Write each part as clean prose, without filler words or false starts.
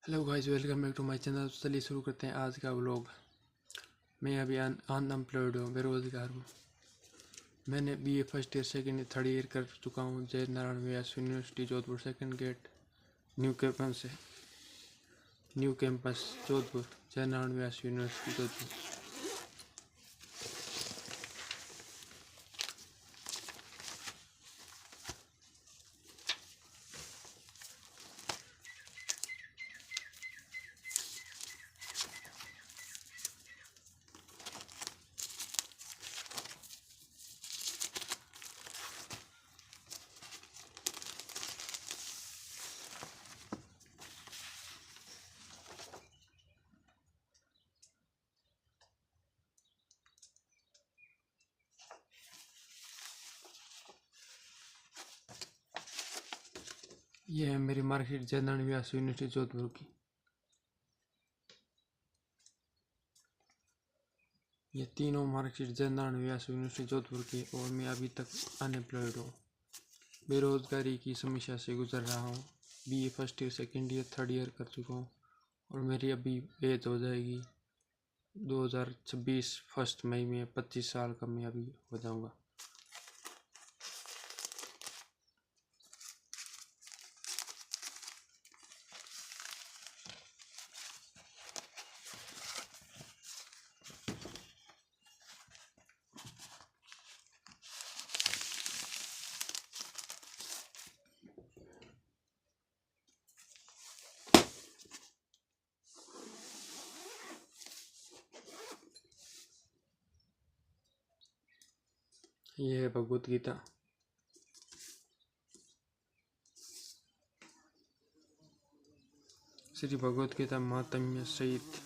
Hello guys, welcome back to my channel. चलिए शुरू करते हैं आज का व्लॉग। मैं अभी अनएम्प्लॉयड हूँ, बेरोज़गार हूँ। मैंने BA first year, second year, third year कर चुका हूँ Jai Narayan Vyas University Jodhpur, second gate, new campus Jodhpur, Jai Narayan Vyas University Jodhpur. ये है मेरी मार्कशीट जय नारायण व्यास यूनिवर्सिटी जोधपुर की। ये तीनों मार्कशीट जय नारायण व्यास यूनिवर्सिटी जोधपुर की। और मैं अभी तक अनएम्प्लॉयड हूँ, बेरोज़गारी की समस्या से गुजर रहा हूँ। BA first year, second year, third year कर चुका हूँ और मेरी अभी एज हो जाएगी 2026 फर्स्ट मई में। 25 साल का मैं अभी हो जाऊंगा। ये है भगवत गीता। श्री भगवत गीता महात्म्य सहित।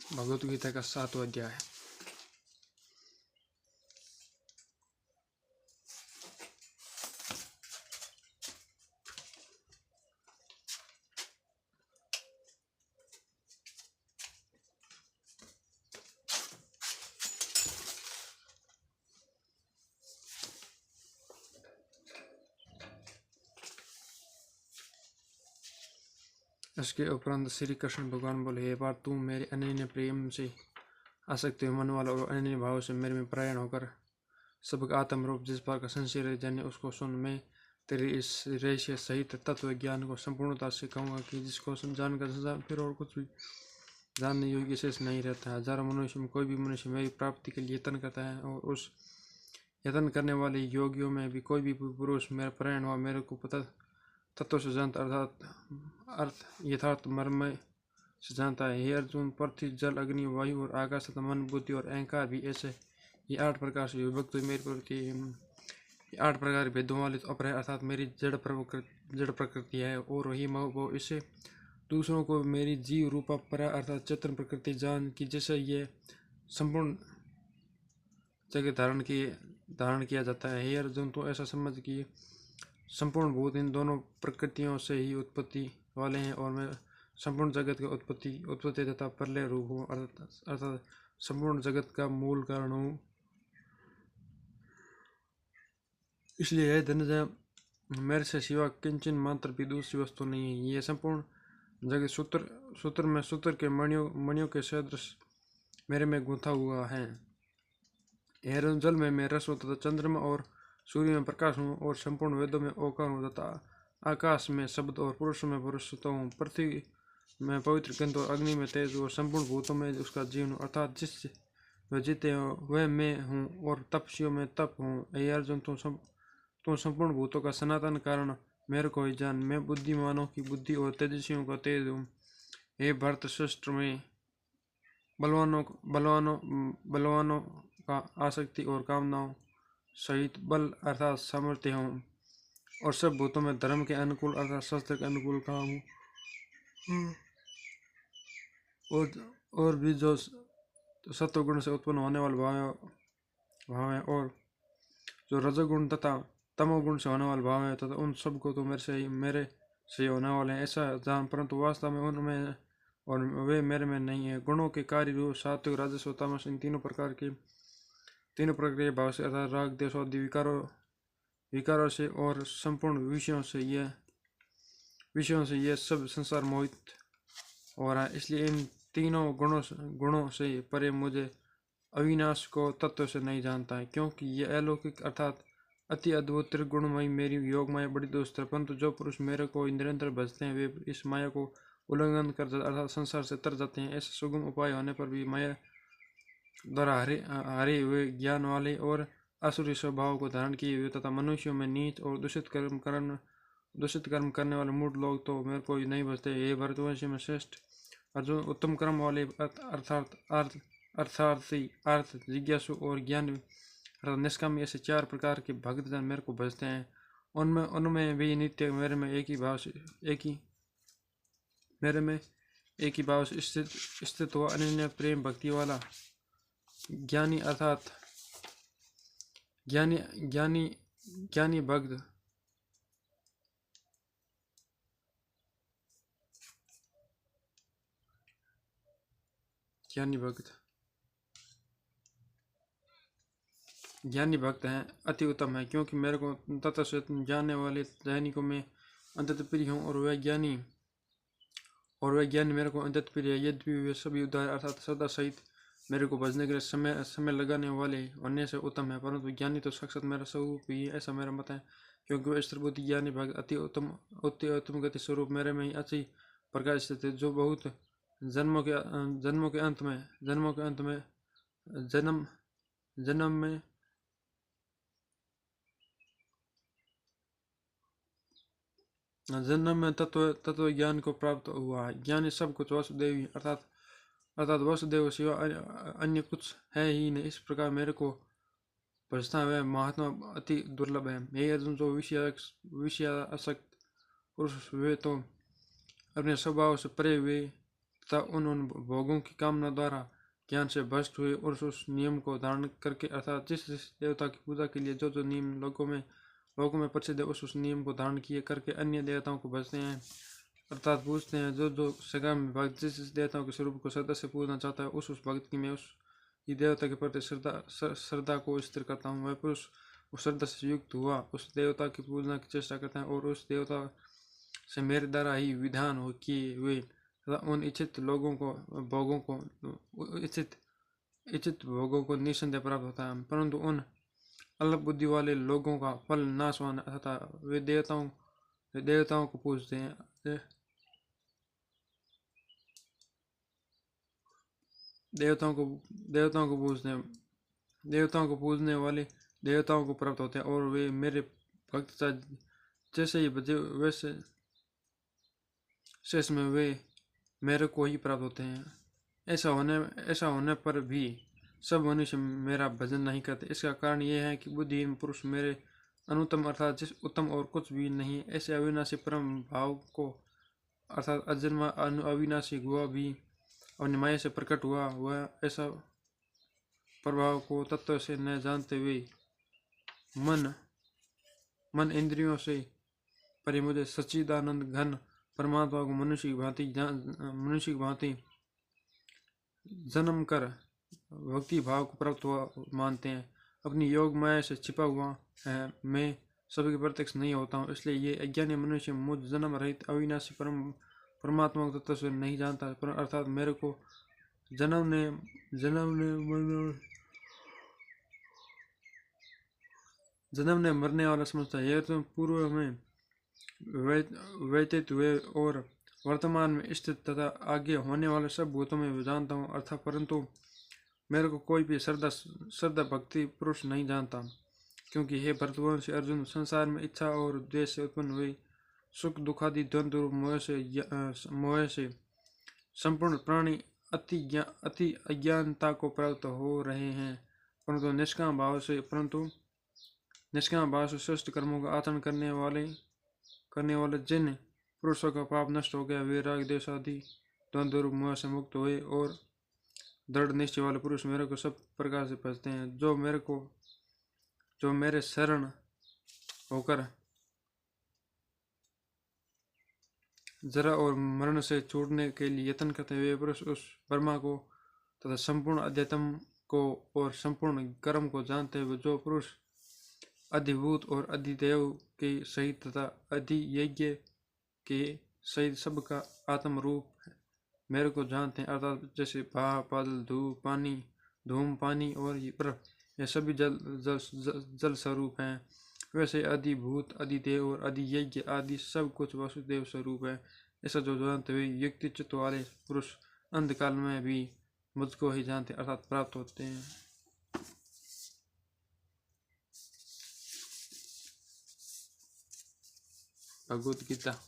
भगवत गीता का 7वां अध्याय है। इसके उपरांत श्री कृष्ण भगवान बोले, हे पार्थ, तू मेरे अनन्य प्रेम से आसक्त मन वाला और अनन्य भाव से मेरे में प्रयाण होकर सबका आत्म रूप जिस पर का संशय जाने उसको सुन। मैं तेरे इस रहस्य सहित तत्व ज्ञान को संपूर्णता से कहूँगा कि जिसको जान कर संसार फिर और कुछ भी जानने योग्य शेष नहीं रहता है। हजारों मनुष्य में कोई भी मनुष्य मेरी प्राप्ति के लिए यत्न करता है और उस यत्न करने वाले योगियों में भी कोई भी पुरुष मेरा प्रयाण हुआ मेरे को पता तत्व से जानता अर्थ यथार्थ मर्म से जानता है। हे अर्जुन, पृथ्वी, जल, अग्नि, वायु और आकाश तथा मन, बुद्धि और अहंकार भी ऐसे ये 8 प्रकार से विभक्त मेरी प्रवृत्ति। 8 प्रकार भेदों वाले अपराय अर्थात मेरी जड़ प्रकृति है और वही वो इससे दूसरों को मेरी जीव रूपा परा अर्थात चेतन प्रकृति जान कि जैसे ये संपूर्ण जगह धारण किया जाता है। हे अर्जुन, तो ऐसा समझ कि संपूर्ण भूत इन दोनों प्रकृतियों से ही उत्पत्ति वाले हैं और मैं संपूर्ण जगत का उत्पत्ति तथा प्रलय रूप हूँ अर्थात संपूर्ण जगत का मूल कारण हूँ। इसलिए है धनंजय, मेरे से सिवा किंचन मात्र भी दूसरी वस्तु नहीं है। ये संपूर्ण जगत सूत्र के मणियों के सदृश मेरे में गुंथा हुआ है। एवं जल में मैं रस हूँ तथा चंद्रमा और सूर्य में प्रकाश हूँ और संपूर्ण वेदों में ओकार हूँ तथा आकाश में शब्द और पुरुष में पुरुषत्व हूँ। पृथ्वी में पवित्र गंध और अग्नि में तेज और संपूर्ण भूतों में उसका जीवन अर्थात जिस वे जीते हो वह मैं हूँ और तपस्वियों में तप हूँ। हे अर्जुन, तुम संपूर्ण भूतों का सनातन कारण मेरे को ही जान। मैं बुद्धिमानों की बुद्धि और तेजस्वियों का तेज हूँ। हे भरत श्रेष्ठ, में बलवानों का आसक्ति और कामनाओं सहित बल अर्थात सामर्थ्य हूँ और सब भूतों में धर्म के अनुकूल अर्थात शास्त्र के अनुकूल काम हूँ। और भी जो सत्वगुण से उत्पन्न होने वाले भाव है और जो रजोगुण तथा तमोगुण से होने वाले भाव हैं तथा उन सबको तो मेरे से होने वाले हैं ऐसा जान, परंतु वास्तव में उनमें और वे मेरे में नहीं है। गुणों के कार्य रूप सात्विक राजस और तामस इन तीनों प्रकार के भाव से अर्थात राग द्वेष आदि विकारों से और संपूर्ण विषयों से यह सब संसार मोहित हो रहा है। इसलिए इन तीनों गुणों से परे मुझे अविनाश को तत्व से नहीं जानता है, क्योंकि यह अलौकिक अर्थात अति अद्भुत त्रिगुणमयी मेरी योग माया बड़ी दोस्त है। परंतु जो पुरुष मेरे को निरंतर भजते हैं वे इस माया को उल्लंघन कर अर्थात संसार से तर जाते हैं। ऐसे सुगम उपाय होने पर भी माया द्वारा हरे हुए ज्ञान वाले और असुरी स्वभाव को धारण किए हुए तथा मनुष्यों में नीच और दूषित कर्म करने वाले मूढ़ लोग तो मेरे को नहीं बचते। ये भरतवंशी में श्रेष्ठ अर्जुन उत्तम कर्म वाले अर्थार्थी अर्थ जिज्ञासु और ज्ञान अर्थात निष्कामी ऐसे 4 प्रकार के भक्तजन मेरे को भजते हैं। उनमें भी नित्य मेरे में एक ही भाव से स्थित हुआ अनन्य प्रेम भक्ति वाला ज्ञानी अर्थात ज्ञानी भक्त हैं अति उत्तम है, क्योंकि मेरे को तत्व से जानने वाले दैनिकों में अंतत प्रिय हूँ और वह ज्ञानी मेरे को अंतत प्रिय है। यद्यपि वे सभी उदार अर्थात सदा सहित मेरे को भजने के लिए समय लगाने वाले होने से उत्तम है, परंतु ज्ञानी तो साक्षात मेरा स्वरूप ही है, ऐसा मेरा मत है। क्योंकि वह स्थिरबुद्धि ज्ञानी भक्त अति उत्तम गति स्वरूप मेरे में ही अच्छी प्रकार स्थित है, जो बहुत जन्मों के अंत में तत्व ज्ञान को प्राप्त हुआ है। ज्ञानी सब कुछ वासुदेव अर्थात वासुदेव सिवा अन्य कुछ है ही नहीं। इस प्रकार मेरे को भजता हुआ महात्मा अति दुर्लभ है। यही अर्जुन जो विषयासक्त पुरुष वे तो अपने स्वभाव से परे हुए तथा उन भोगों की कामना द्वारा ज्ञान से भ्रष्ट हुए और उस नियम को धारण करके अर्थात जिस देवता की पूजा के लिए जो नियम लोगों में प्रसिद्ध है उस नियम को धारण किए करके अन्य देवताओं को भजते हैं अर्थात पूजते हैं। जो सगाम भक्त जिस देवताओं के स्वरूप को श्रद्धा से पूजना चाहता है उस भक्त की मैं उस देवता के प्रति श्रद्धा को स्थिर करता हूँ। वह पुरुष उस श्रद्धा से युक्त हुआ उस देवता की पूजना की चेष्टा करता है और उस देवता से मेरे द्वारा ही विधान हो किए हुए उन इच्छित भोगों को निसंदेह प्राप्त होता है। परंतु उन अल्प बुद्धि वाले लोगों का फल नाशवान तथा वे देवताओं को पूजते हैं देवताओं को पूजने वाले देवताओं को प्राप्त होते हैं और वे मेरे भक्त जैसे ही बजे वैसे शेष में वे मेरे को ही प्राप्त होते हैं। ऐसा होने पर भी सब मनुष्य मेरा भजन नहीं करते। इसका कारण यह है कि बुद्धिहीन पुरुष मेरे अनुत्तम अर्थात जिस उत्तम और कुछ भी नहीं ऐसे अविनाशी परम भाव को अर्थात अजन्मा अविनाशी गुआ भी अपनी माया से प्रकट हुआ वह ऐसा प्रभाव को तत्व से न जानते हुए मन इंद्रियों से परे मुझे सच्चिदानंद घन परमात्मा को मनुष्य की भांति जन्म कर भक्ति भाव को प्राप्त हुआ मानते हैं। अपनी योग माया से छिपा हुआ है मैं सभी प्रत्यक्ष नहीं होता हूँ, इसलिए ये अज्ञानी मनुष्य मुझ जन्म रहित अविनाशी परमात्मा को तत्व से नहीं जानता अर्थात मेरे को जन्म ने मरने वाला समझता है। यह तो पूर्व में व्यतीत हुए और वर्तमान में स्थित तथा आगे होने वाले सब भूतों में जानता हूँ अर्थात परंतु मेरे को कोई भी श्रद्धा भक्ति पुरुष नहीं जानता। क्योंकि हे भरतवंशी अर्जुन संसार में इच्छा और द्वेष से उत्पन्न हुई सुख दुखादि द्वंद्व रूप मोह से संपूर्ण प्राणी अति अज्ञानता को प्राप्त हो रहे हैं, परंतु निष्काम भाव से श्रेष्ठ कर्मों का आचरण करने वाले जिन पुरुषों का पाप नष्ट हो गया वे राग देश आदि द्वंद्व रूप मोह से मुक्त हुए और दृढ़ निश्चय वाले पुरुष मेरे को सब प्रकार से भजते हैं। जो मेरे शरण होकर जरा और मरण से छूटने के लिए यत्न करते हुए पुरुष उस ब्रह्मा को तथा संपूर्ण अध्यात्म को और संपूर्ण कर्म को जानते हुए जो पुरुष अधिभूत और अधिदेव के सहित तथा अधियज्ञ के सहित सबका आत्म रूप मेरे को जानते हैं, अर्थात जैसे भाप बादल धूप पानी धूम पानी और ये बर्फ ये सभी जल जल जल स्वरूप हैं, वैसे अधिभूत अधिदेव और अधियज्ञ आदि सब कुछ वासुदेव स्वरूप है। ऐसा जो जानते हुए युक्ति चित्त वाले पुरुष अंधकाल में भी मुझको ही जानते अर्थात प्राप्त होते हैं। भगवत गीता।